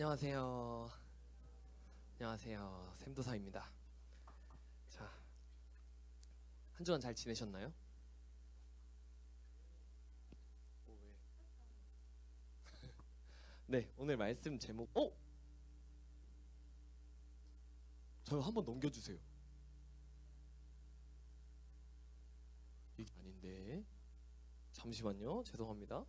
안녕하세요. 안녕하세요. 샘도사입니다. 자, 한 주간 잘 지내셨나요? 네, 오늘 말씀 제목. 저 한번 넘겨주세요. 이게 아닌데. 잠시만요. 죄송합니다.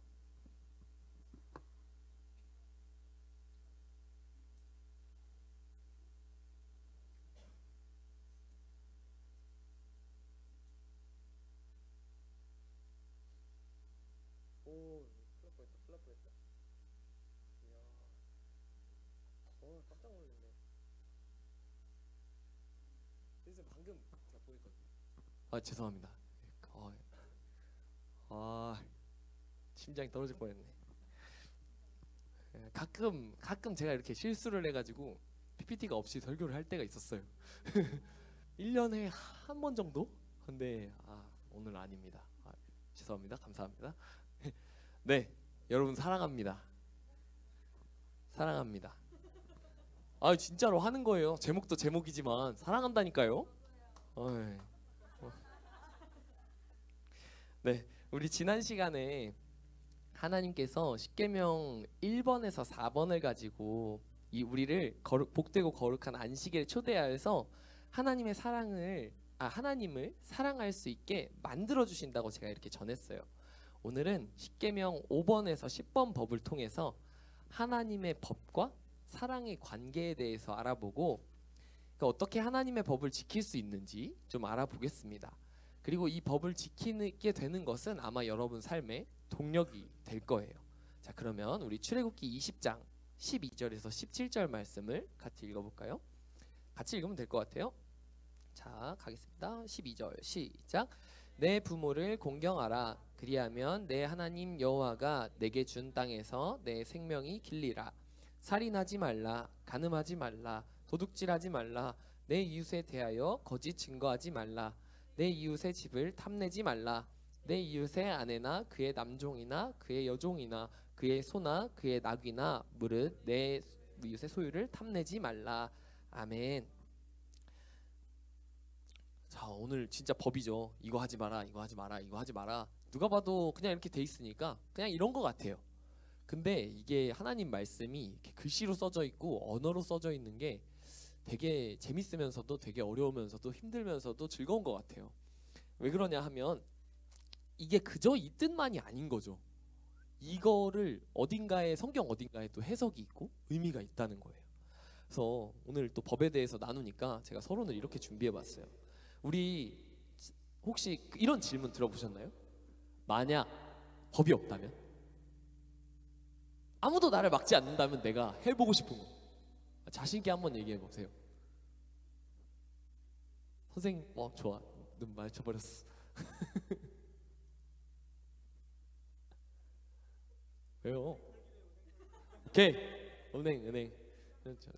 오, 큰일 날 뻔했다. 큰일 날 뻔했다. 이야, 깜짝 놀랐네. 선생님 방금 제가 보냈거든요. 죄송합니다. 어, 심장이 떨어질 뻔했네. 가끔 제가 이렇게 실수를 해가지고 PPT가 없이 설교를 할 때가 있었어요. 1년에 한 번 정도? 근데 오늘 아닙니다. 죄송합니다. 감사합니다. 네, 여러분 사랑합니다. 사랑합니다. 진짜로 하는 거예요. 제목도 제목이지만 사랑한다니까요. 어이. 네, 우리 지난 시간에 하나님께서 십계명 1번에서 4번을 가지고 우리를 복되고 거룩한 안식일에 초대하여서 하나님의 하나님을 사랑할 수 있게 만들어 주신다고 제가 이렇게 전했어요. 오늘은 십계명 5번에서 10번 법을 통해서 하나님의 법과 사랑의 관계에 대해서 알아보고, 그러니까 어떻게 하나님의 법을 지킬 수 있는지 좀 알아보겠습니다. 그리고 이 법을 지키게 되는 것은 아마 여러분 삶의 동력이 될 거예요. 자, 그러면 우리 출애굽기 20장 12절에서 17절 말씀을 같이 읽어볼까요? 같이 읽으면 될 것 같아요. 자, 가겠습니다. 12절 시작. 내 부모를 공경하라. 그리하면 내 하나님 여호와가 내게 준 땅에서 내 생명이 길리라. 살인하지 말라. 간음하지 말라. 도둑질하지 말라. 내 이웃에 대하여 거짓 증거하지 말라. 내 이웃의 집을 탐내지 말라. 내 이웃의 아내나 그의 남종이나 그의 여종이나 그의 소나 그의 낙이나 무릇 내 이웃의 소유를 탐내지 말라. 아멘. 자, 오늘 진짜 법이죠. 이거 하지 마라, 이거 하지 마라, 이거 하지 마라. 누가 봐도 그냥 이렇게 돼 있으니까 그냥 이런 거 같아요. 근데 이게 하나님 말씀이 이렇게 글씨로 써져 있고 언어로 써져 있는 게 되게 재밌으면서도 되게 어려우면서도 힘들면서도 즐거운 것 같아요. 왜 그러냐 하면 이게 그저 이 뜻만이 아닌 거죠. 이거를 성경 어딘가에 또 해석이 있고 의미가 있다는 거예요. 그래서 오늘 또 법에 대해서 나누니까 제가 서론을 이렇게 준비해 봤어요. 우리 혹시 이런 질문 들어보셨나요? 만약 법이 없다면? 아무도 나를 막지 않는다면 내가 해보고 싶은 거 자신 있게 한번 얘기해 보세요. 선생님, 좋아. 눈 맞춰버렸어. 왜요? 오케이. 은행.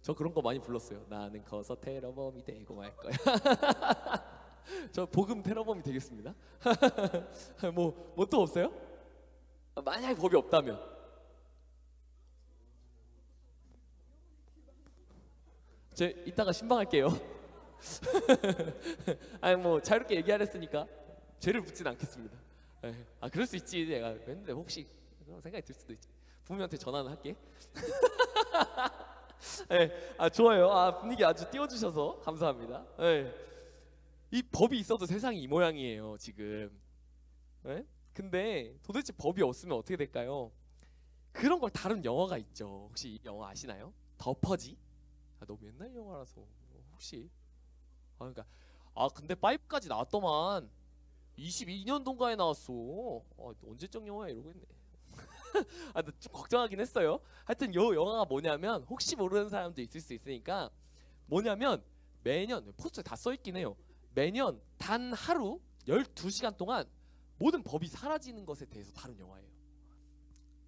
저 그런 거 많이 불렀어요. 나는 커서 테러범이 되고 말 거야. 저 복음 테러범이 되겠습니다. 뭐 또 없어요? 만약에 법이 없다면 제 이따가 신방할게요. 뭐 자유롭게 얘기하랬으니까 죄를 묻진 않겠습니다. 그럴 수 있지. 내가 했는데 혹시 그런 생각이 들 수도 있지. 부모님한테 전화는 할게. 좋아요. 분위기 아주 띄워주셔서 감사합니다. 이 법이 있어도 세상이 이 모양이에요 지금. 근데 도대체 법이 없으면 어떻게 될까요? 그런 걸 다룬 영화가 있죠. 혹시 이 영화 아시나요? 더 퍼지? 너무 옛날 영화라서 혹시 그러니까 근데 5까지 나왔더만 22년도인가에 나왔어. 언제적 영화야 이러고 있네. 좀 걱정하긴 했어요. 하여튼 요 영화가 뭐냐면 혹시 모르는 사람도 있을 수 있으니까 뭐냐면 매년 포스터에 다 써있긴 해요. 매년 단 하루 12시간 동안 모든 법이 사라지는 것에 대해서 다룬 영화예요.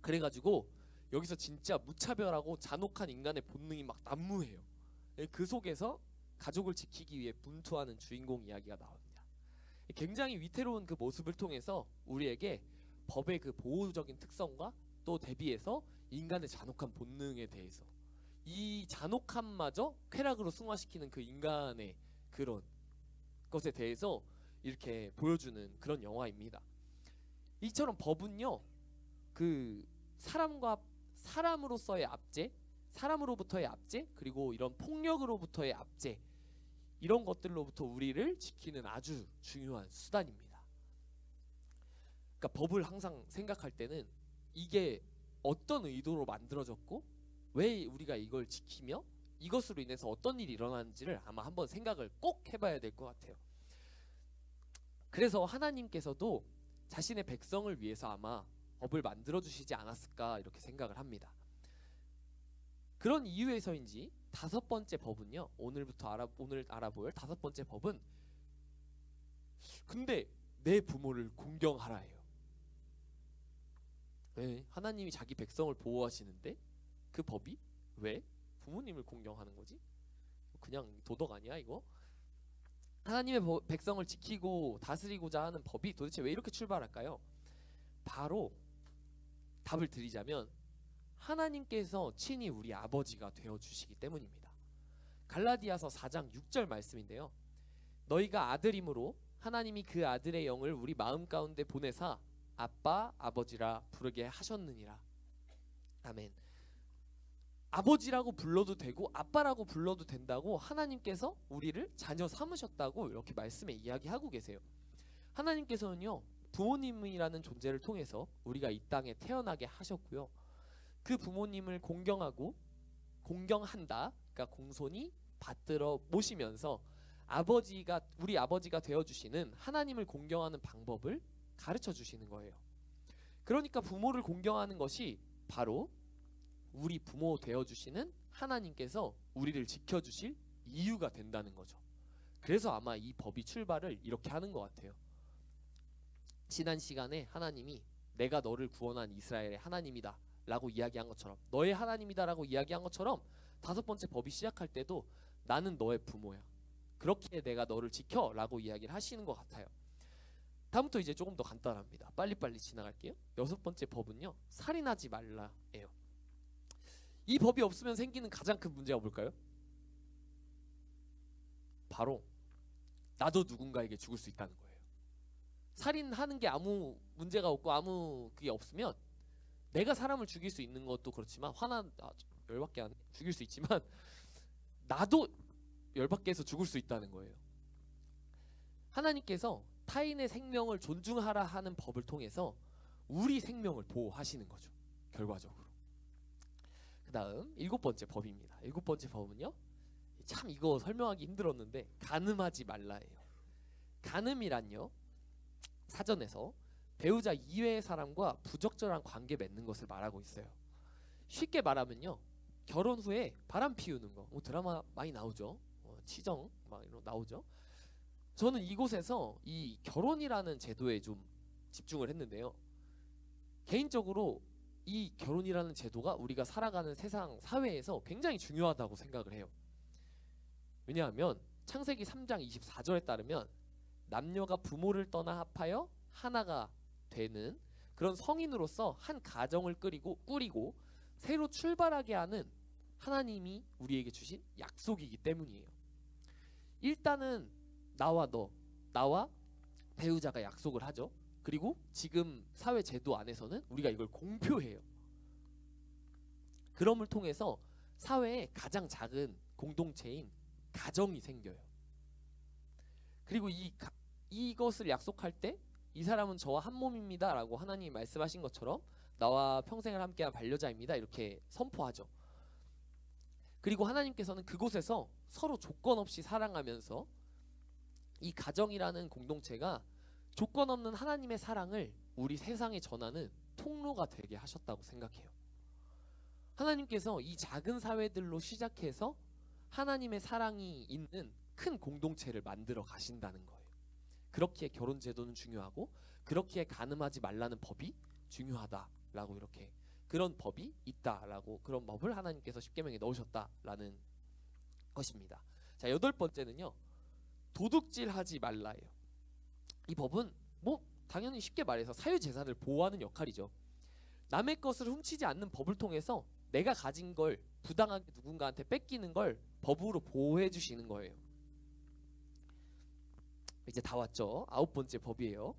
그래가지고 여기서 진짜 무차별하고 잔혹한 인간의 본능이 막 난무해요. 그 속에서 가족을 지키기 위해 분투하는 주인공 이야기가 나옵니다. 굉장히 위태로운 그 모습을 통해서 우리에게 법의 그 보호적인 특성과 또 대비해서 인간의 잔혹한 본능에 대해서 이 잔혹함마저 쾌락으로 승화시키는 그 인간의 그런 것에 대해서 이렇게 보여주는 그런 영화입니다. 이처럼 법은요, 그 사람으로서의 압제, 사람으로부터의 압제, 그리고 이런 폭력으로부터의 압제, 이런 것들로부터 우리를 지키는 아주 중요한 수단입니다. 그러니까 법을 항상 생각할 때는 이게 어떤 의도로 만들어졌고 왜 우리가 이걸 지키며 이것으로 인해서 어떤 일이 일어나는지를 아마 한번 생각을 꼭 해봐야 될 것 같아요. 그래서 하나님께서도 자신의 백성을 위해서 아마 법을 만들어 주시지 않았을까 이렇게 생각을 합니다. 그런 이유에서인지 다섯 번째 법은요, 오늘 알아볼 다섯 번째 법은 근데 내 부모를 공경하라예요. 네, 하나님이 자기 백성을 보호하시는데 그 법이 왜 부모님을 공경하는 거지? 그냥 도덕 아니야 이거? 하나님의 백성을 지키고 다스리고자 하는 법이 도대체 왜 이렇게 출발할까요? 바로 답을 드리자면 하나님께서 친히 우리 아버지가 되어주시기 때문입니다. 갈라디아서 4장 6절 말씀인데요, 너희가 아들임으로 하나님이 그 아들의 영을 우리 마음 가운데 보내사 아빠 아버지라 부르게 하셨느니라. 아멘. 아버지라고 불러도 되고 아빠라고 불러도 된다고 하나님께서 우리를 자녀 삼으셨다고 이렇게 말씀에 이야기하고 계세요. 하나님께서는요, 부모님이라는 존재를 통해서 우리가 이 땅에 태어나게 하셨고요, 그 부모님을 공경한다, 그러니까 공손히 받들어 모시면서 우리 아버지가 되어주시는 하나님을 공경하는 방법을 가르쳐 주시는 거예요. 그러니까 부모를 공경하는 것이 바로 우리 부모 되어주시는 하나님께서 우리를 지켜주실 이유가 된다는 거죠. 그래서 아마 이 법이 출발을 이렇게 하는 것 같아요. 지난 시간에 하나님이 내가 너를 구원한 이스라엘의 하나님이다 라고 이야기한 것처럼, 너의 하나님이다 라고 이야기한 것처럼 다섯 번째 법이 시작할 때도 나는 너의 부모야, 그렇게 내가 너를 지켜 라고 이야기를 하시는 것 같아요. 다음부터 이제 조금 더 간단합니다. 빨리빨리 지나갈게요. 여섯 번째 법은요, 살인하지 말라예요. 이 법이 없으면 생기는 가장 큰 문제가 뭘까요? 바로 나도 누군가에게 죽을 수 있다는 거예요. 살인하는 게 아무 문제가 없고 아무 그게 없으면 내가 사람을 죽일 수 있는 것도 그렇지만 열받게 하네, 죽일 수 있지만 나도 열받게 해서 죽을 수 있다는 거예요. 하나님께서 타인의 생명을 존중하라 하는 법을 통해서 우리 생명을 보호하시는 거죠, 결과적으로. 그 다음 일곱 번째 법입니다. 일곱 번째 법은요, 참 이거 설명하기 힘들었는데 간음하지 말라예요. 간음이란요, 사전에서 배우자 이외의 사람과 부적절한 관계 맺는 것을 말하고 있어요. 쉽게 말하면요, 결혼 후에 바람 피우는 거, 드라마 많이 나오죠. 치정 막 이런 나오죠. 저는 이곳에서 이 결혼이라는 제도에 좀 집중을 했는데요, 개인적으로 이 결혼이라는 제도가 우리가 살아가는 세상 사회에서 굉장히 중요하다고 생각을 해요. 왜냐하면 창세기 3장 24절에 따르면 남녀가 부모를 떠나 합하여 하나가 되는 그런 성인으로서 한 가정을 꾸리고 새로 출발하게 하는 하나님이 우리에게 주신 약속이기 때문이에요. 일단은 나와 배우자가 약속을 하죠. 그리고 지금 사회 제도 안에서는 우리가 이걸 공표해요. 그럼을 통해서 사회의 가장 작은 공동체인 가정이 생겨요. 그리고 이것을 약속할 때 이 사람은 저와 한 몸입니다 라고 하나님이 말씀하신 것처럼 나와 평생을 함께한 반려자입니다 이렇게 선포하죠. 그리고 하나님께서는 그곳에서 서로 조건 없이 사랑하면서 이 가정이라는 공동체가 조건 없는 하나님의 사랑을 우리 세상에 전하는 통로가 되게 하셨다고 생각해요. 하나님께서 이 작은 사회들로 시작해서 하나님의 사랑이 있는 큰 공동체를 만들어 가신다는 거예요. 그렇기에 결혼 제도는 중요하고 그렇기에 간음하지 말라는 법이 중요하다라고, 이렇게 그런 법이 있다라고, 그런 법을 하나님께서 십계명에 넣으셨다라는 것입니다. 자, 여덟 번째는요, 도둑질하지 말라예요. 이 법은 당연히 쉽게 말해서 사유재산을 보호하는 역할이죠. 남의 것을 훔치지 않는 법을 통해서 내가 가진 걸 부당하게 누군가한테 뺏기는 걸 법으로 보호해 주시는 거예요. 이제 다 왔죠. 9번째 법이에요.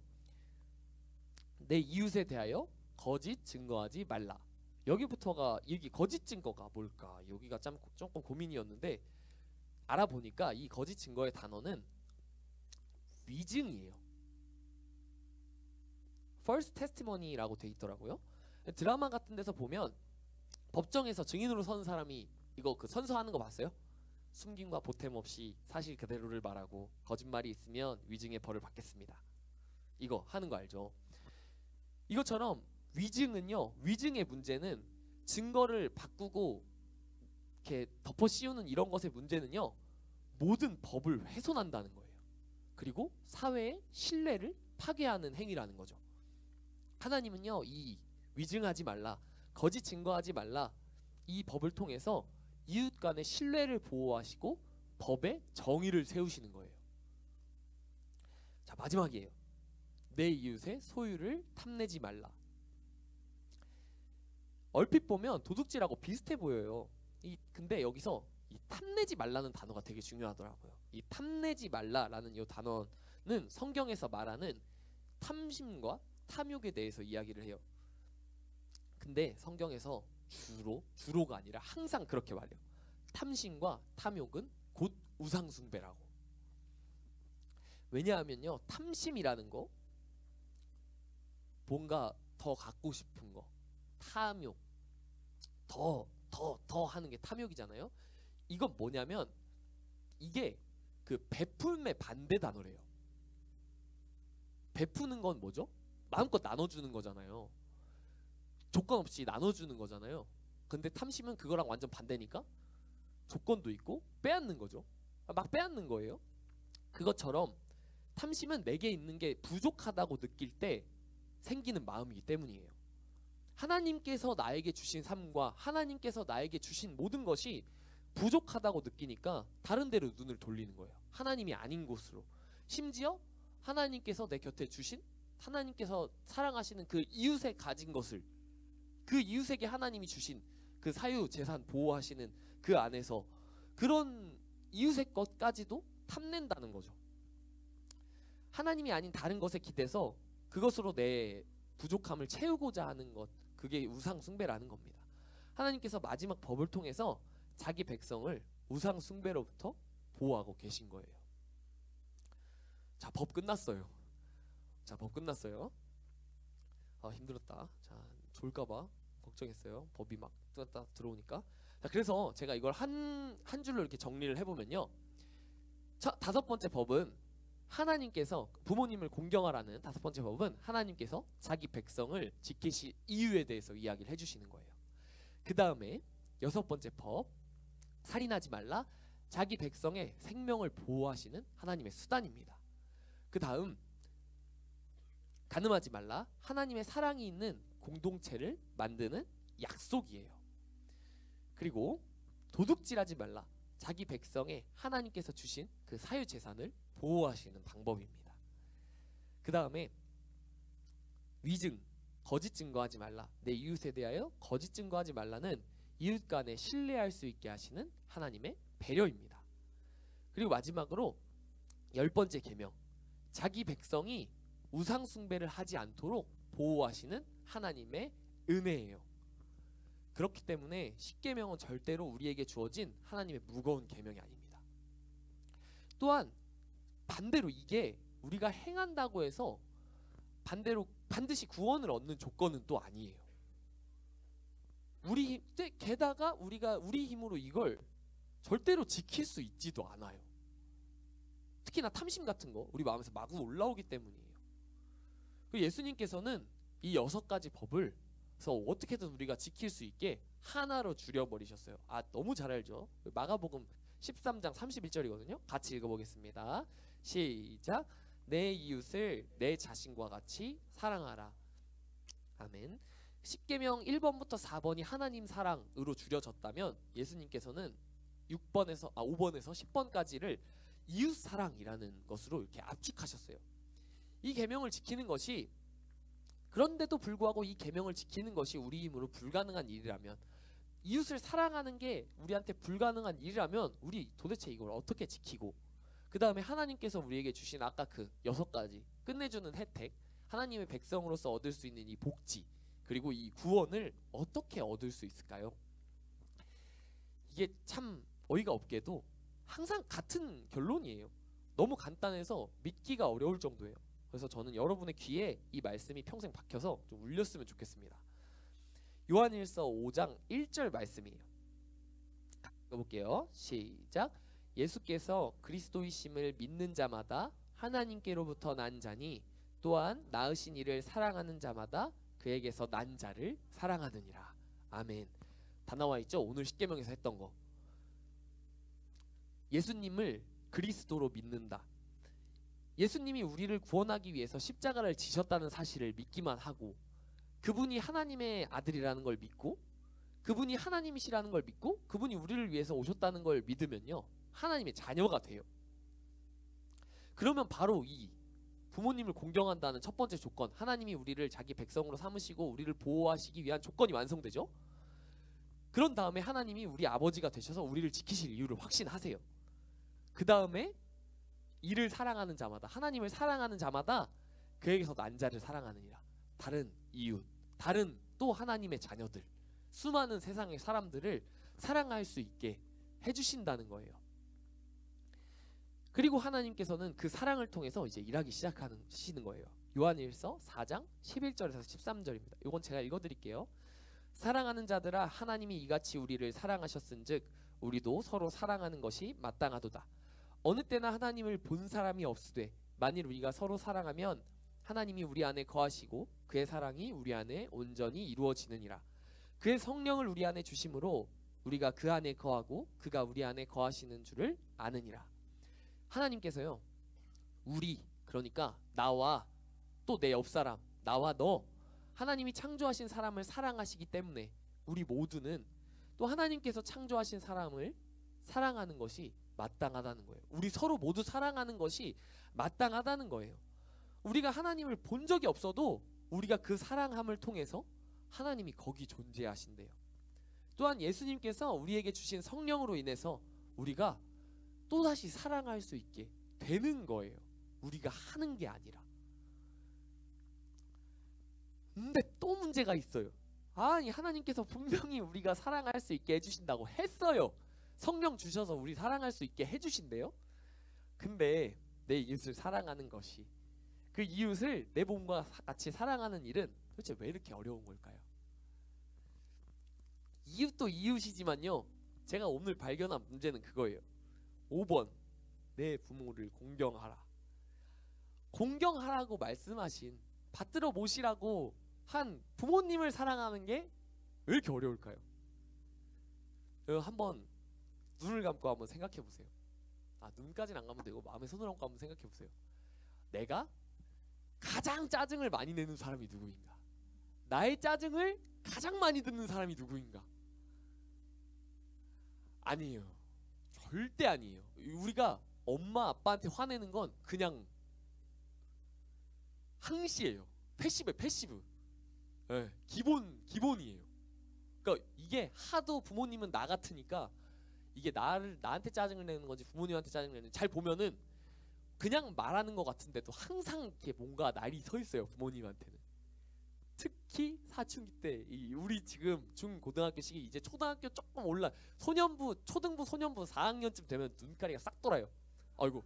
내 이웃에 대하여 거짓 증거하지 말라. 여기부터가, 여기 거짓 증거가 뭘까? 여기가 조금 고민이었는데 알아보니까 이 거짓 증거의 단어는 위증이에요. false testimony라고 돼 있더라고요. 드라마 같은 데서 보면 법정에서 증인으로 선 사람이 이거 그 선서하는 거 봤어요? 숨김과 보탬 없이 사실 그대로를 말하고 거짓말이 있으면 위증의 벌을 받겠습니다. 이거 하는 거 알죠? 이것처럼 위증은요, 위증의 문제는 증거를 바꾸고 이렇게 덮어 씌우는 이런 것의 문제는요, 모든 법을 훼손한다는 거예요. 그리고 사회의 신뢰를 파괴하는 행위라는 거죠. 하나님은요, 이 위증하지 말라, 거짓 증거하지 말라, 이 법을 통해서 이웃 간의 신뢰를 보호하시고 법의 정의를 세우시는 거예요. 자, 마지막이에요. 내 이웃의 소유를 탐내지 말라. 얼핏 보면 도둑질하고 비슷해 보여요. 근데 여기서 이 탐내지 말라는 단어가 되게 중요하더라고요. 이 탐내지 말라라는 이 단어는 성경에서 말하는 탐심과 탐욕에 대해서 이야기를 해요. 근데 성경에서 주로가 아니라 항상 그렇게 말해요. 탐심과 탐욕은 곧 우상숭배라고. 왜냐하면요, 탐심이라는 거, 뭔가 더 갖고 싶은 거, 탐욕, 더 하는 게 탐욕이잖아요. 이건 뭐냐면 이게 그 베풀매 반대 단어래요. 베푸는 건 뭐죠? 마음껏 나눠주는 거잖아요. 조건 없이 나눠주는 거잖아요. 근데 탐심은 그거랑 완전 반대니까 조건도 있고 빼앗는 거죠. 막 빼앗는 거예요. 그것처럼 탐심은 내게 있는 게 부족하다고 느낄 때 생기는 마음이기 때문이에요. 하나님께서 나에게 주신 삶과 하나님께서 나에게 주신 모든 것이 부족하다고 느끼니까 다른 데로 눈을 돌리는 거예요. 하나님이 아닌 곳으로. 심지어 하나님께서 내 곁에 주신, 하나님께서 사랑하시는 그 이웃에 가진 것을, 그 이웃에게 하나님이 주신 그 사유재산 보호하시는 그 안에서 그런 이웃의 것까지도 탐낸다는 거죠. 하나님이 아닌 다른 것에 기대서 그것으로 내 부족함을 채우고자 하는 것, 그게 우상숭배라는 겁니다. 하나님께서 마지막 법을 통해서 자기 백성을 우상숭배로부터 보호하고 계신 거예요. 자, 법 끝났어요. 힘들었다. 자, 졸까봐 걱정했어요. 법이 막 뚜다 들어오니까. 자, 그래서 제가 이걸 한 줄로 이렇게 정리를 해보면요. 자, 5번째 법은 하나님께서 부모님을 공경하라는 5번째 법은 하나님께서 자기 백성을 지키실 이유에 대해서 이야기를 해주시는 거예요. 그 다음에 6번째 법, 살인하지 말라, 자기 백성의 생명을 보호하시는 하나님의 수단입니다. 그 다음, 간음하지 말라, 하나님의 사랑이 있는 공동체를 만드는 약속이에요. 그리고 도둑질하지 말라, 자기 백성의 하나님께서 주신 그 사유재산을 보호하시는 방법입니다. 그 다음에 위증, 거짓 증거하지 말라, 내 이웃에 대하여 거짓 증거하지 말라는 이웃 간에 신뢰할 수 있게 하시는 하나님의 배려입니다. 그리고 마지막으로 10번째 계명, 자기 백성이 우상 숭배를 하지 않도록 보호하시는 하나님의 은혜예요. 그렇기 때문에 10계명은 절대로 우리에게 주어진 하나님의 무거운 계명이 아닙니다. 또한 반대로 이게 우리가 행한다고 해서 반대로 반드시 구원을 얻는 조건은 또 아니에요. 게다가 우리가 우리 힘으로 이걸 절대로 지킬 수 있지도 않아요. 특히나 탐심 같은 거 우리 마음에서 마구 올라오기 때문이에요. 예수님께서는 이 6가지 법을 그래서 어떻게든 우리가 지킬 수 있게 하나로 줄여버리셨어요. 너무 잘 알죠? 마가복음 13장 31절이거든요. 같이 읽어보겠습니다. 시작. 내 이웃을 내 자신과 같이 사랑하라. 아멘. 10계명 1번부터 4번이 하나님 사랑으로 줄여졌다면 예수님께서는 5번에서 10번까지를 이웃 사랑이라는 것으로 이렇게 압축하셨어요. 이 계명을 지키는 것이, 그런데도 불구하고 이 계명을 지키는 것이 우리 힘으로 불가능한 일이라면 이웃을 사랑하는 게 우리한테 불가능한 일이라면 우리 도대체 이걸 어떻게 지키고, 그 다음에 하나님께서 우리에게 주신 아까 그 6가지 끝내주는 혜택, 하나님의 백성으로서 얻을 수 있는 이 복지, 그리고 이 구원을 어떻게 얻을 수 있을까요? 이게 참 어이가 없게도 항상 같은 결론이에요. 너무 간단해서 믿기가 어려울 정도예요. 그래서 저는 여러분의 귀에 이 말씀이 평생 박혀서 좀 울렸으면 좋겠습니다. 요한일서 5장 1절 말씀이에요. 읽어볼게요. 시작. 예수께서 그리스도이심을 믿는 자마다 하나님께로부터 난 자니 또한 낳으신 이를 사랑하는 자마다 그에게서 난 자를 사랑하느니라. 아멘. 다 나와있죠? 오늘 십계명에서 했던 거. 예수님을 그리스도로 믿는다. 예수님이 우리를 구원하기 위해서 십자가를 지셨다는 사실을 믿기만 하고, 그분이 하나님의 아들이라는 걸 믿고, 그분이 하나님이시라는 걸 믿고, 그분이 우리를 위해서 오셨다는 걸 믿으면요, 하나님의 자녀가 돼요. 그러면 바로 이 부모님을 공경한다는 첫 번째 조건, 하나님이 우리를 자기 백성으로 삼으시고 우리를 보호하시기 위한 조건이 완성되죠. 그런 다음에 하나님이 우리 아버지가 되셔서 우리를 지키실 이유를 확신하세요. 그 다음에 이를 사랑하는 자마다, 하나님을 사랑하는 자마다 그에게서 난 자를 사랑하느니라. 다른 이웃, 다른 또 하나님의 자녀들, 수많은 세상의 사람들을 사랑할 수 있게 해주신다는 거예요. 그리고 하나님께서는 그 사랑을 통해서 이제 일하기 시작하시는 거예요. 요한일서 4장 11절에서 13절입니다. 이건 제가 읽어드릴게요. 사랑하는 자들아, 하나님이 이같이 우리를 사랑하셨은즉 우리도 서로 사랑하는 것이 마땅하도다. 어느 때나 하나님을 본 사람이 없으되 만일 우리가 서로 사랑하면 하나님이 우리 안에 거하시고 그의 사랑이 우리 안에 온전히 이루어지느니라. 그의 성령을 우리 안에 주심으로 우리가 그 안에 거하고 그가 우리 안에 거하시는 줄을 아느니라. 하나님께서요, 우리, 그러니까 나와 또 내 옆사람, 나와 너, 하나님이 창조하신 사람을 사랑하시기 때문에 우리 모두는 또 하나님께서 창조하신 사람을 사랑하는 것이 마땅하다는 거예요. 우리 서로 모두 사랑하는 것이 마땅하다는 거예요. 우리가 하나님을 본 적이 없어도 우리가 그 사랑함을 통해서 하나님이 거기 존재하신대요. 또한 예수님께서 우리에게 주신 성령으로 인해서 우리가 또다시 사랑할 수 있게 되는 거예요. 우리가 하는 게 아니라. 근데 또 문제가 있어요. 아니, 하나님께서 분명히 우리가 사랑할 수 있게 해주신다고 했어요. 성령 주셔서 우리 사랑할 수 있게 해주신대요. 근데 내 이웃을 사랑하는 것이, 그 이웃을 내 몸과 같이 사랑하는 일은 도대체 왜 이렇게 어려운 걸까요? 이웃도 이웃이지만요, 제가 오늘 발견한 문제는 그거예요. 5번, 내 부모를 공경하라. 공경하라고 말씀하신, 받들어 모시라고 한 부모님을 사랑하는 게 왜 이렇게 어려울까요? 한번 눈을 감고 한번 생각해 보세요. 눈까지는 안 감으면 되고 마음에 손을 얹고 한번 생각해 보세요. 내가 가장 짜증을 많이 내는 사람이 누구인가? 나의 짜증을 가장 많이 듣는 사람이 누구인가? 아니에요. 절대 아니에요. 우리가 엄마 아빠한테 화내는 건 그냥 항시예요. 패시브. 네, 기본이에요. 그러니까 이게 하도 부모님은 나 같으니까 이게 나한테 짜증을 내는 건지 부모님한테 짜증을 내는 건지 잘 보면은 그냥 말하는 것 같은데도 항상 이렇게 뭔가 날이 서 있어요. 부모님한테는. 특히 사춘기 때, 우리 지금 중고등학교 시기, 이제 초등학교 조금 올라, 초등부 소년부 4학년쯤 되면 눈가리가 싹 돌아요. 아이고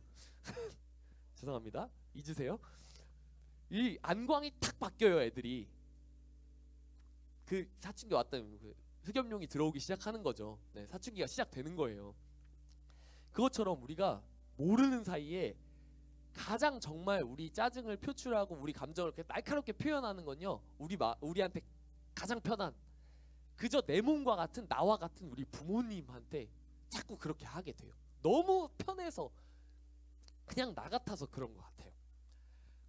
죄송합니다. 잊으세요. 이 안광이 탁 바뀌어요. 애들이 그 사춘기 왔다면 그 흑염룡이 들어오기 시작하는 거죠. 네, 사춘기가 시작되는 거예요. 그것처럼 우리가 모르는 사이에 가장 정말 우리 짜증을 표출하고 우리 감정을 이렇게 날카롭게 표현하는 건요, 우리한테 가장 편한, 그저 내 몸과 같은, 나와 같은 우리 부모님한테 자꾸 그렇게 하게 돼요. 너무 편해서, 그냥 나 같아서 그런 것 같아요.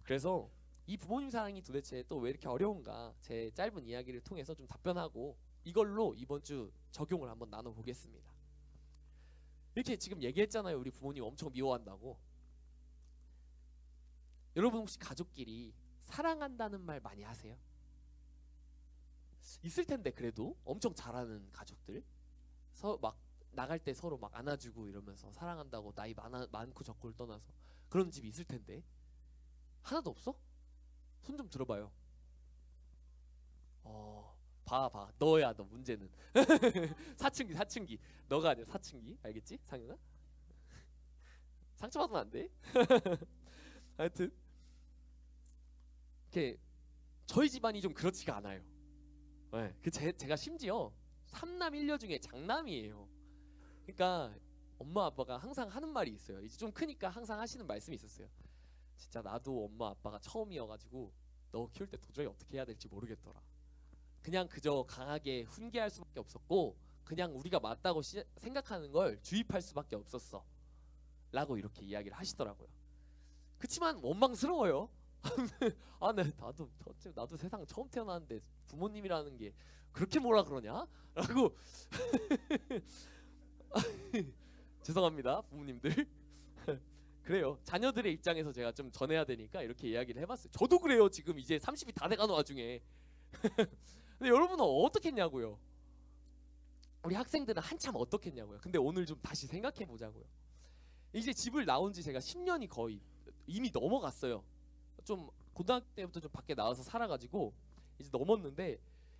그래서 이 부모님 사랑이 도대체 또 왜 이렇게 어려운가, 제 짧은 이야기를 통해서 좀 답변하고 이걸로 이번 주 적용을 한번 나눠보겠습니다. 이렇게 지금 얘기했잖아요. 우리 부모님 엄청 미워한다고. 여러분 혹시 가족끼리 사랑한다는 말 많이 하세요? 있을 텐데 그래도 엄청 잘하는 가족들 막 나갈 때 서로 막 안아주고 이러면서 사랑한다고 나이 많고 적고를 떠나서 그런 집이 있을 텐데 하나도 없어? 손 좀 들어봐요. 봐 너야 너 문제는. 사춘기 너가 아니야 사춘기 알겠지 상윤아? 상처받으면 안 돼. 하여튼 이렇게 저희 집안이 좀 그렇지가 않아요. 네, 제가 심지어 삼남 1녀 중에 장남이에요. 그러니까 엄마 아빠가 항상 하는 말이 있어요. 이제 좀 크니까 항상 하시는 말씀이 있었어요. 진짜 나도 엄마 아빠가 처음이어가지고 너 키울 때 도저히 어떻게 해야 될지 모르겠더라. 그냥 그저 강하게 훈계할 수밖에 없었고 그냥 우리가 맞다고 생각하는 걸 주입할 수밖에 없었어 라고 이렇게 이야기를 하시더라고요. 그치만 원망스러워요. 아, 네, 나도 세상 처음 태어났는데 부모님이라는 게 그렇게 뭐라 그러냐? 라고 죄송합니다 부모님들. 그래요. 자녀들의 입장에서 제가 좀 전해야 되니까 이렇게 이야기를 해봤어요. 저도 그래요. 지금 이제 30이 다 돼가는 와중에. 근데 여러분은 어떻게 했냐고요? 우리 학생들은 한참 어떻게 했냐고요? 근데 오늘 좀 다시 생각해 보자고요. 이제 집을 나온 지 제가 10년이 거의 이미 넘어갔어요. 좀 고등학교 때부터 좀 밖에 나와서 살아가지고 이제 넘었는데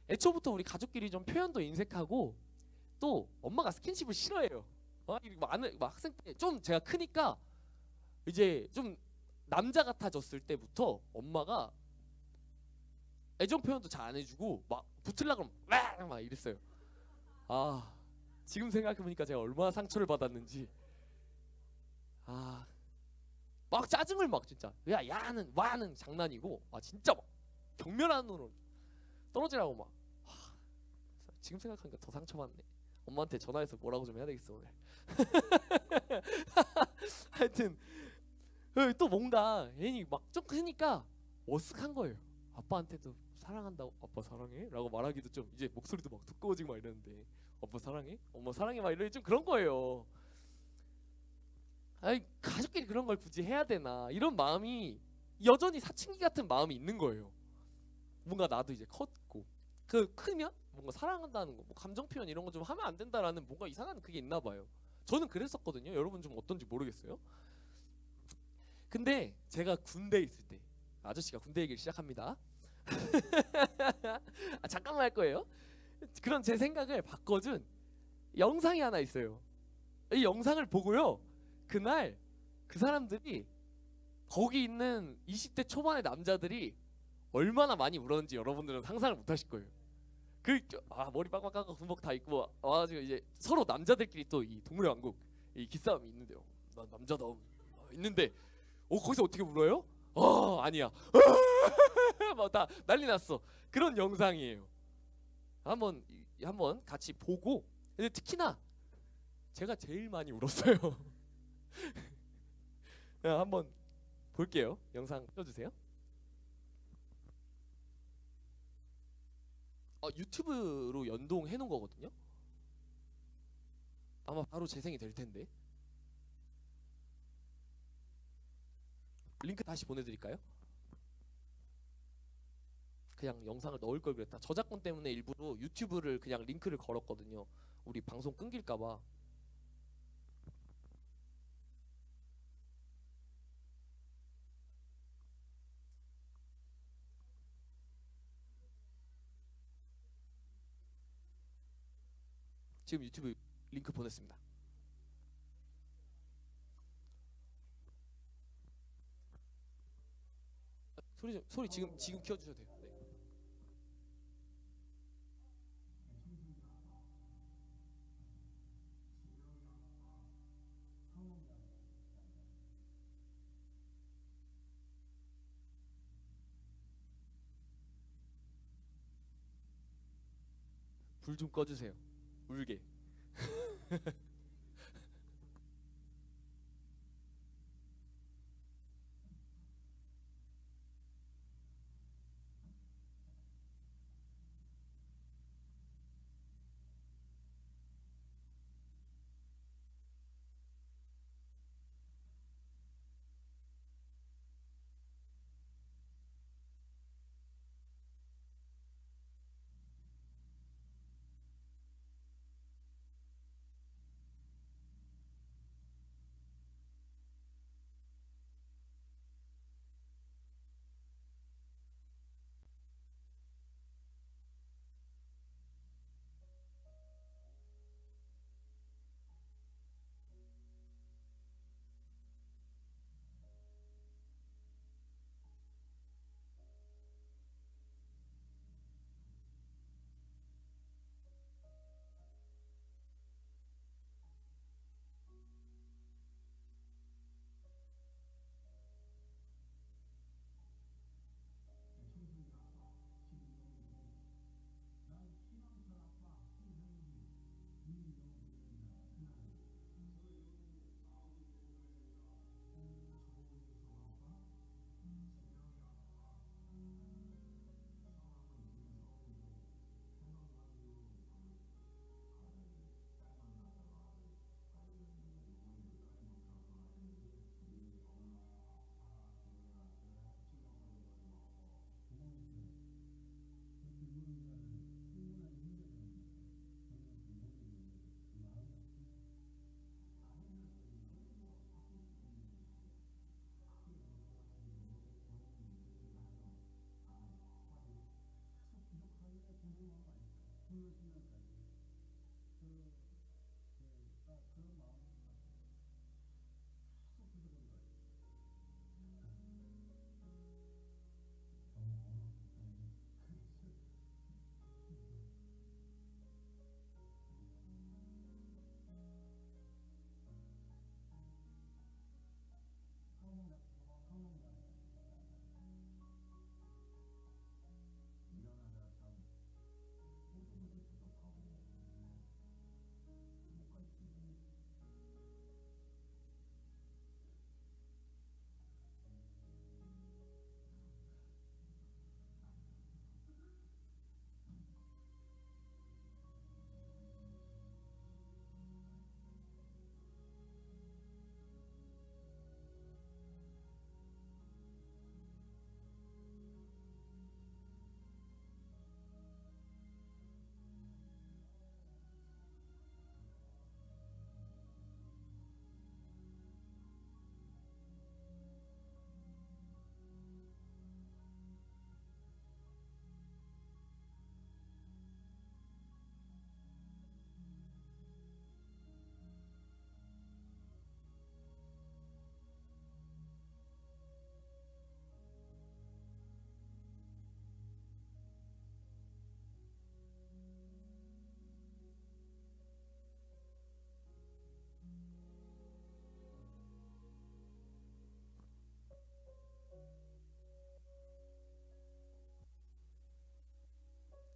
애초부터 우리 가족끼리 좀 표현도 인색하고 또 엄마가 스킨십을 싫어해요. 막 학생 때 좀 제가 크니까 이제 좀 남자 같아졌을 때부터 엄마가 애정 표현도 잘 안 해주고 막 붙으려고 그러면 막 이랬어요. 아 지금 생각해보니까 제가 얼마나 상처를 받았는지. 막 짜증을 막 진짜 야는 와는 장난이고 진짜 막 격렬한 눈으로 떨어지라고 막. 지금 생각하니까 더 상처받네. 엄마한테 전화해서 뭐라고 좀 해야 되겠어 오늘. 하여튼 또 뭔가 괜히 막 좀 크니까 어색한 거예요. 아빠한테도 사랑한다고 아빠 사랑해? 라고 말하기도 좀 이제 목소리도 막 두꺼워지고 막 이러는데 아빠 사랑해? 엄마 사랑해? 막 이러니 좀 그런 거예요. 가족끼리 그런 걸 굳이 해야 되나 이런 마음이 여전히 사춘기 같은 마음이 있는 거예요. 뭔가 나도 이제 컸고 크면 뭔가 사랑한다는 거, 뭐 감정 표현 이런 거 좀 하면 안 된다라는 뭔가 이상한 그게 있나 봐요. 저는 그랬었거든요. 여러분 좀 어떤지 모르겠어요. 근데 제가 군대에 있을 때 아저씨가 군대 얘기를 시작합니다. 잠깐만 할 거예요. 그런 제 생각을 바꿔준 영상이 하나 있어요. 이 영상을 보고요. 그날 그 사람들이 거기 있는 20대 초반의 남자들이 얼마나 많이 울었는지 여러분들은 상상을 못 하실 거예요. 머리 빡빡 깎고 군복 다 입고 와가지고 이제 서로 남자들끼리 또 이 동물의 왕국 이 기싸움이 있는데요. 난 남자다 있는데 거기서 어떻게 울어요? 아니야. 막 다 난리 났어. 그런 영상이에요. 한번 같이 보고 근데 특히나 제가 제일 많이 울었어요. 한번 볼게요. 영상 켜주세요. 유튜브로 연동해 놓은 거거든요. 아마 바로 재생이 될 텐데. 링크 다시 보내드릴까요? 그냥 영상을 넣을 걸 그랬다. 저작권 때문에 일부러 유튜브를 그냥 링크를 걸었거든요. 우리 방송 끊길까봐. 지금 유튜브 링크 보냈습니다. 소리 지금 키워주셔도 돼요. 네. 불 좀 꺼주세요. 울게.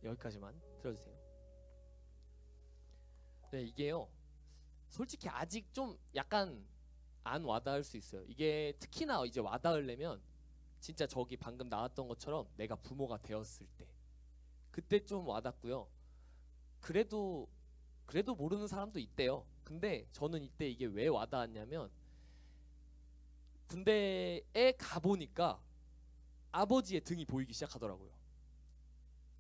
여기까지만 들어주세요. 네, 이게요. 솔직히 아직 좀 약간 안 와닿을 수 있어요. 이게 특히나 이제 와닿으려면 진짜 저기 방금 나왔던 것처럼 내가 부모가 되었을 때 그때 좀 와닿고요. 그래도 모르는 사람도 있대요. 근데 저는 이때 이게 왜 와닿았냐면 군대에 가보니까 아버지의 등이 보이기 시작하더라고요.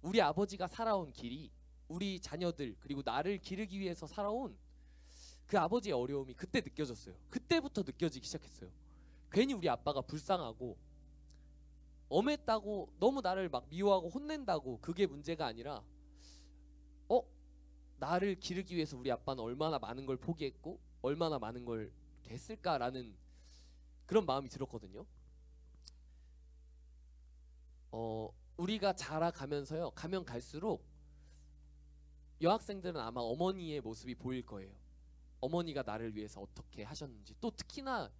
우리 아버지가 살아온 길이 우리 자녀들 그리고 나를 기르기 위해서 살아온 그 아버지의 어려움이 그때 느껴졌어요. 그때부터 느껴지기 시작했어요. 괜히 우리 아빠가 불쌍하고 엄했다고 너무 나를 막 미워하고 혼낸다고 그게 문제가 아니라 나를 기르기 위해서 우리 아빠는 얼마나 많은 걸 포기했고 얼마나 많은 걸 했을까라는 그런 마음이 들었거든요. 우리가 자라가면서요, 가면 갈수록 여학생들은 아마 어머니의 모습이 보일 거예요. 어머니가 나를 위해서 어떻게 하셨는지. 또 특히나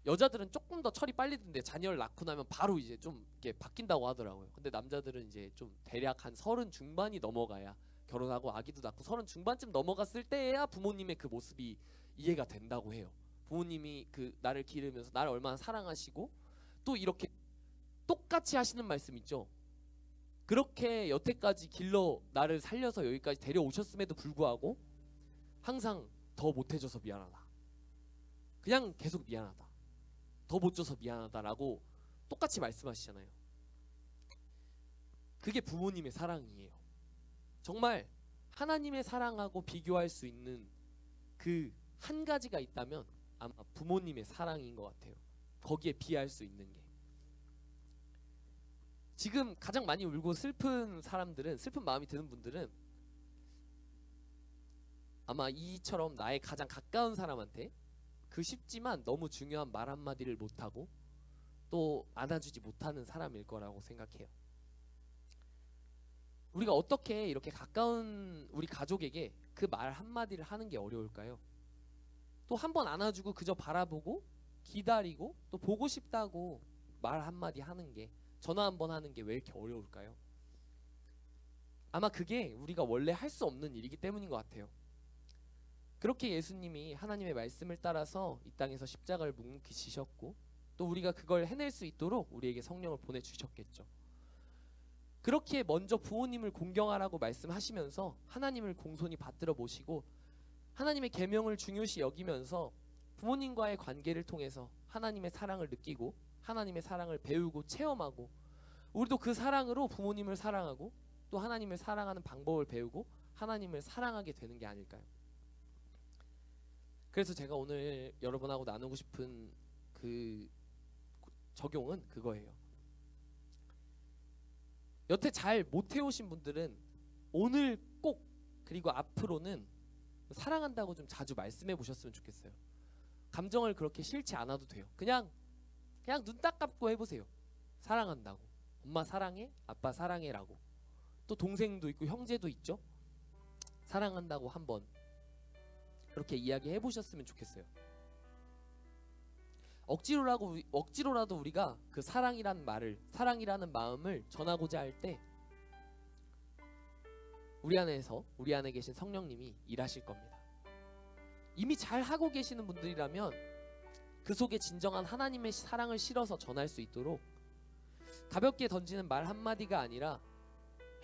여자들은 조금 더 철이 빨리 드는데 자녀를 낳고 나면 바로 이제 좀 이렇게 바뀐다고 하더라고요. 근데 남자들은 이제 좀 대략 한 30 중반이 넘어가야 결혼하고 아기도 낳고 30 중반쯤 넘어갔을 때야 부모님의 그 모습이 이해가 된다고 해요. 부모님이 그 나를 기르면서 나를 얼마나 사랑하시고 또 이렇게 똑같이 하시는 말씀 있죠. 그렇게 여태까지 길러 나를 살려서 여기까지 데려오셨음에도 불구하고 항상 더 못해줘서 미안하다. 그냥 계속 미안하다. 더 못 줘서 미안하다라고 똑같이 말씀하시잖아요. 그게 부모님의 사랑이에요. 정말 하나님의 사랑하고 비교할 수 있는 그 한 가지가 있다면 아마 부모님의 사랑인 것 같아요. 거기에 비할 수 있는 게. 지금 가장 많이 울고 슬픈 사람들은, 슬픈 마음이 드는 분들은 아마 이처럼 나의 가장 가까운 사람한테 그 쉽지만 너무 중요한 말 한마디를 못하고 또 안아주지 못하는 사람일 거라고 생각해요. 우리가 어떻게 이렇게 가까운 우리 가족에게 그 말 한마디를 하는 게 어려울까요? 또 한 번 안아주고 그저 바라보고 기다리고 또 보고 싶다고 말 한마디 하는 게, 전화 한 번 하는 게 왜 이렇게 어려울까요? 아마 그게 우리가 원래 할 수 없는 일이기 때문인 것 같아요. 그렇게 예수님이 하나님의 말씀을 따라서 이 땅에서 십자가를 묵묵히 지셨고 또 우리가 그걸 해낼 수 있도록 우리에게 성령을 보내주셨겠죠. 그렇게 먼저 부모님을 공경하라고 말씀하시면서 하나님을 공손히 받들어 모시고 하나님의 계명을 중요시 여기면서 부모님과의 관계를 통해서 하나님의 사랑을 느끼고 하나님의 사랑을 배우고 체험하고 우리도 그 사랑으로 부모님을 사랑하고 또 하나님을 사랑하는 방법을 배우고 하나님을 사랑하게 되는 게 아닐까요? 그래서 제가 오늘 여러분하고 나누고 싶은 그 적용은 그거예요. 여태 잘 못 해오신 분들은 오늘 꼭 그리고 앞으로는 사랑한다고 좀 자주 말씀해 보셨으면 좋겠어요. 감정을 그렇게 싫지 않아도 돼요. 그냥 눈 딱 감고 해보세요. 사랑한다고. 엄마 사랑해? 아빠 사랑해라고. 또 동생도 있고 형제도 있죠. 사랑한다고 한번 그렇게 이야기해 보셨으면 좋겠어요. 억지로라도 우리가 그 사랑이라는 말을, 사랑이라는 마음을 전하고자 할 때 우리 안에 계신 성령님이 일하실 겁니다. 이미 잘 하고 계시는 분들이라면 그 속에 진정한 하나님의 사랑을 실어서 전할 수 있도록 가볍게 던지는 말 한마디가 아니라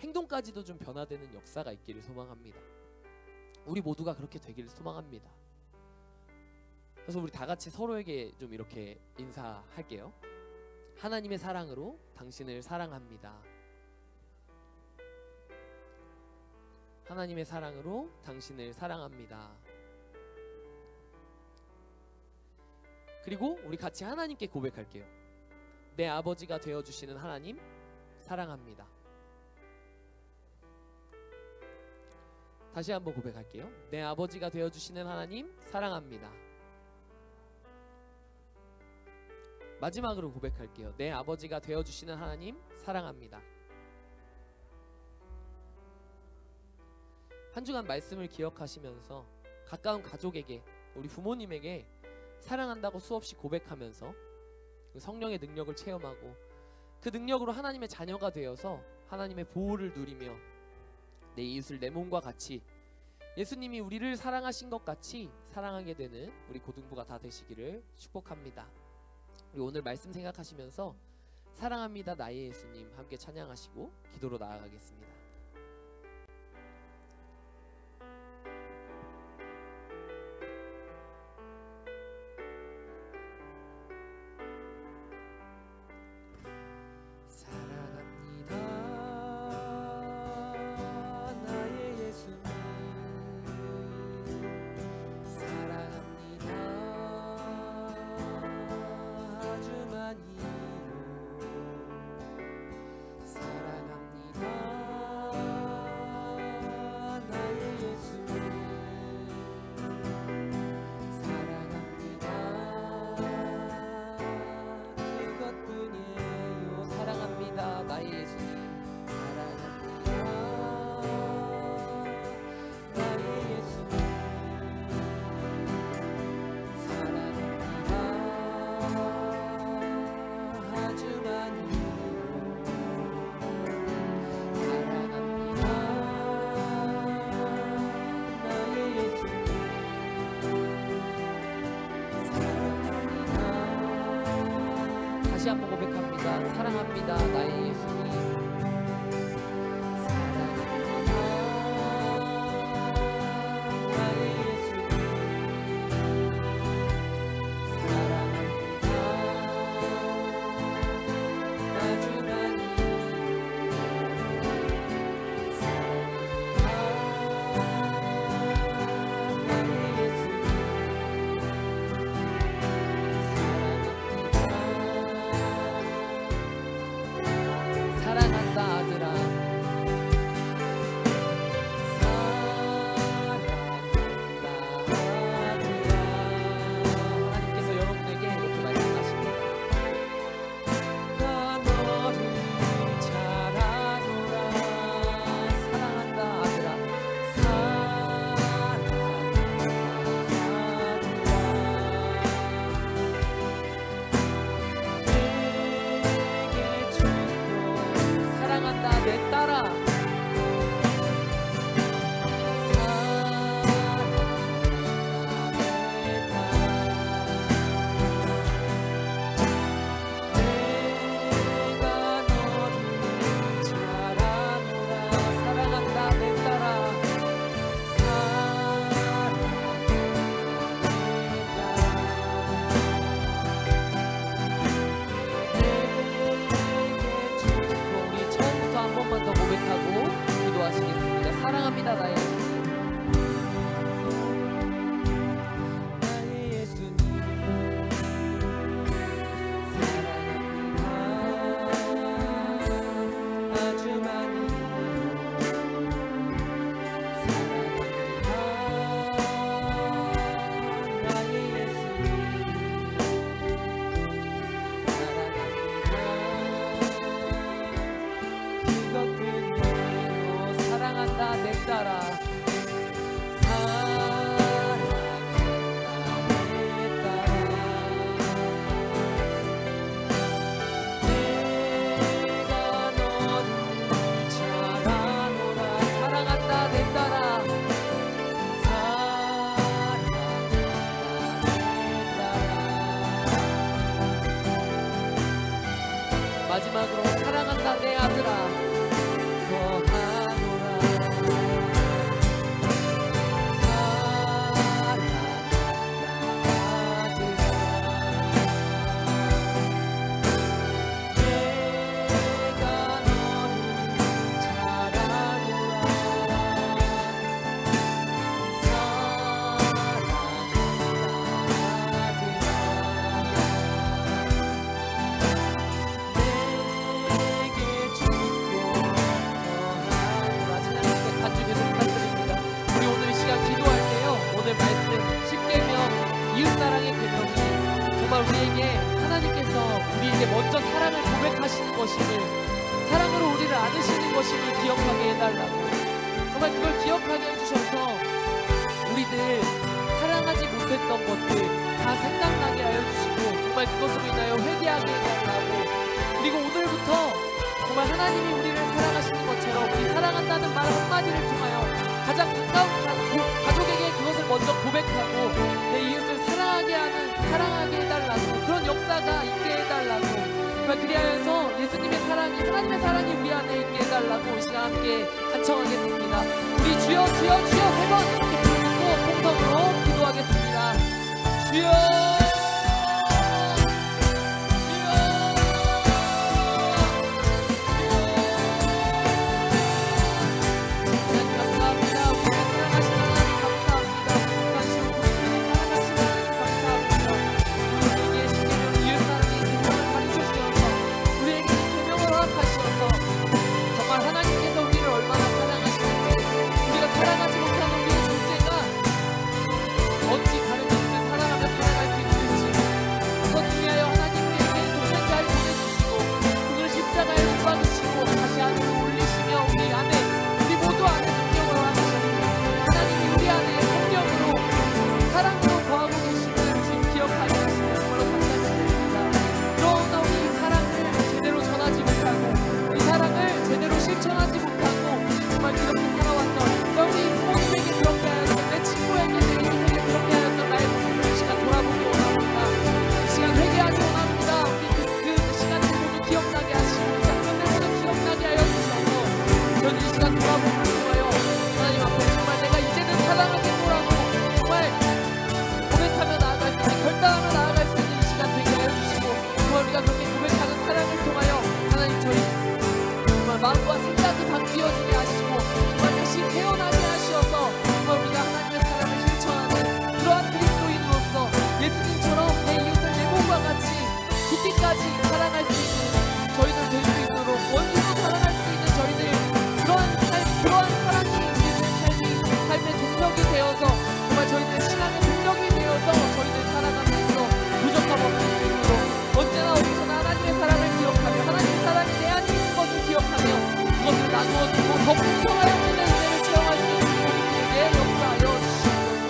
행동까지도 좀 변화되는 역사가 있기를 소망합니다. 우리 모두가 그렇게 되기를 소망합니다. 그래서 우리 다 같이 서로에게 좀 이렇게 인사할게요. 하나님의 사랑으로 당신을 사랑합니다. 하나님의 사랑으로 당신을 사랑합니다. 그리고 우리 같이 하나님께 고백할게요. 내 아버지가 되어주시는 하나님 사랑합니다. 다시 한번 고백할게요. 내 아버지가 되어주시는 하나님 사랑합니다. 마지막으로 고백할게요. 내 아버지가 되어주시는 하나님 사랑합니다. 한 주간 말씀을 기억하시면서 가까운 가족에게, 우리 부모님에게 사랑한다고 수없이 고백하면서 성령의 능력을 체험하고 그 능력으로 하나님의 자녀가 되어서 하나님의 보호를 누리며 내 이웃을 내 몸과 같이 예수님이 우리를 사랑하신 것 같이 사랑하게 되는 우리 고등부가 다 되시기를 축복합니다. 우리 오늘 말씀 생각하시면서 사랑합니다 나의 예수님 함께 찬양하시고 기도로 나아가겠습니다. 다시 한번 고백합니다. 사랑합니다 나의 예수님. 사랑합니다 나의 예수님. 사랑합니다 아주 많이 사랑 사랑한다 내 딸아 마지막으로 사랑한다 내 아들아 거하노라 우리에게 하나님께서 우리에게 먼저 사랑을 고백하시는 것임을, 사랑으로 우리를 안으시는 것임을 기억하게 해달라고, 정말 그걸 기억하게 해주셔서 우리들 사랑하지 못했던 것들 다 생각나게 하여 주시고 정말 그것으로 인하여 회개하게 해달라고, 그리고 오늘부터 정말 하나님이 우리를 사랑하시는 것처럼 우리 사랑한다는 말 한마디를 통하여 가장 가까운 가족에게 그것을 먼저 고백하고 내 이웃을 사랑하게 해달라고, 그런 역사가 있게 해달라고, 정말 그리하여서 예수님의 사랑이, 하나님의 사랑이 우리 안에 있게 해달라고 이 시간 함께 간청하겠습니다. 우리 주여 주여 주여 3번 이렇게 부르고 통성으로 기도하겠습니다. 주여 마음과 생각이 바뀌어지게 하시고 정말 다시 태어나게 하시어서 정말 우리가 하나님의 사랑을 실천하는 그러한 그리스도인으로서 예수님처럼 내 이웃을 내 몸과 같이 죽기까지 사랑할 수 있는 저희들 될 수 있도록, 원수도 사랑할 수 있는 저희들, 그러한 사랑이 우리들의 삶의 동력이 되어서 정말 저희들의 신앙의 동력이 되어서 저희들 살아가면서 부족함 없는 삶으로 언제나 어디서나 하나님의 사랑을 기억하며 하나님의 사랑이 내 안에 있는 것을 기억하며 그것을 나누어주고 더 풍성하여 있는 은혜를 체험할 수 있는 우리에게 역사하여 주시옵소서.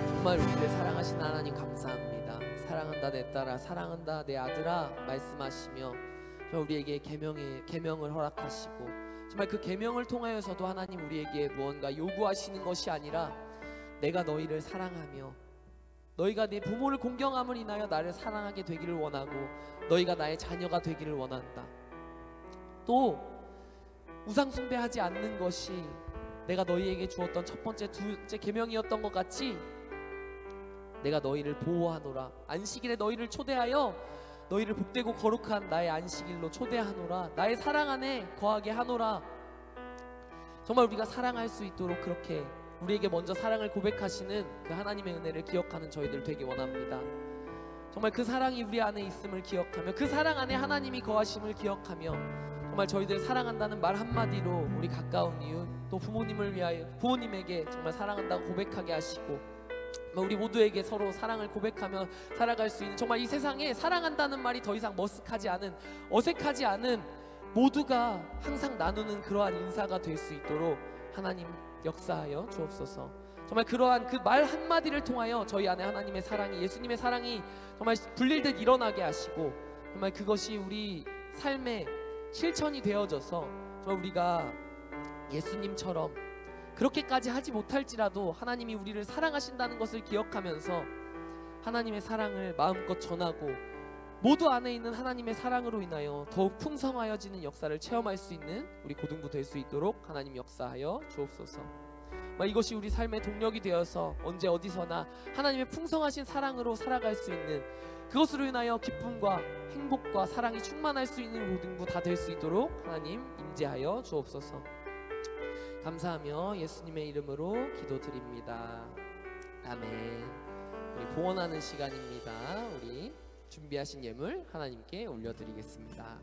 정말 우리를 사랑하신 하나님 감사합니다. 사랑한다 내 딸아, 사랑한다 내 아들아 말씀하시며 우리에게 계명을 허락하시고, 정말 그 계명을 통하여서도 하나님 우리에게 무언가 요구하시는 것이 아니라 내가 너희를 사랑하며 너희가 네 부모를 공경함을 인하여 나를 사랑하게 되기를 원하고 너희가 나의 자녀가 되기를 원한다. 또 우상 숭배하지 않는 것이 내가 너희에게 주었던 첫 번째, 둘째 계명이었던 것 같이 내가 너희를 보호하노라. 안식일에 너희를 초대하여 너희를 복되고 거룩한 나의 안식일로 초대하노라. 나의 사랑 안에 거하게 하노라. 정말 우리가 사랑할 수 있도록 그렇게 우리에게 먼저 사랑을 고백하시는 그 하나님의 은혜를 기억하는 저희들 되기 원합니다. 정말 그 사랑이 우리 안에 있음을 기억하며 그 사랑 안에 하나님이 거하심을 기억하며 정말 저희들 사랑한다는 말 한마디로 우리 가까운 이웃 또 부모님을 위하여 부모님에게 정말 사랑한다고 고백하게 하시고 우리 모두에게 서로 사랑을 고백하며 살아갈 수 있는, 정말 이 세상에 사랑한다는 말이 더 이상 머쓱하지 않은, 어색하지 않은, 모두가 항상 나누는 그러한 인사가 될 수 있도록 하나님 역사하여 주옵소서. 정말 그러한 그 말 한마디를 통하여 저희 안에 하나님의 사랑이, 예수님의 사랑이 정말 불릴듯 일어나게 하시고, 정말 그것이 우리 삶의 실천이 되어져서 정말 우리가 예수님처럼 그렇게까지 하지 못할지라도 하나님이 우리를 사랑하신다는 것을 기억하면서 하나님의 사랑을 마음껏 전하고, 모두 안에 있는 하나님의 사랑으로 인하여 더욱 풍성하여지는 역사를 체험할 수 있는 우리 고등부 될 수 있도록 하나님 역사하여 주옵소서. 이것이 우리 삶의 동력이 되어서 언제 어디서나 하나님의 풍성하신 사랑으로 살아갈 수 있는, 그것으로 인하여 기쁨과 행복과 사랑이 충만할 수 있는 고등부 다 될 수 있도록 하나님 임재하여 주옵소서. 감사하며 예수님의 이름으로 기도드립니다. 아멘. 우리 봉헌하는 시간입니다. 우리 준비하신 예물 하나님께 올려드리겠습니다.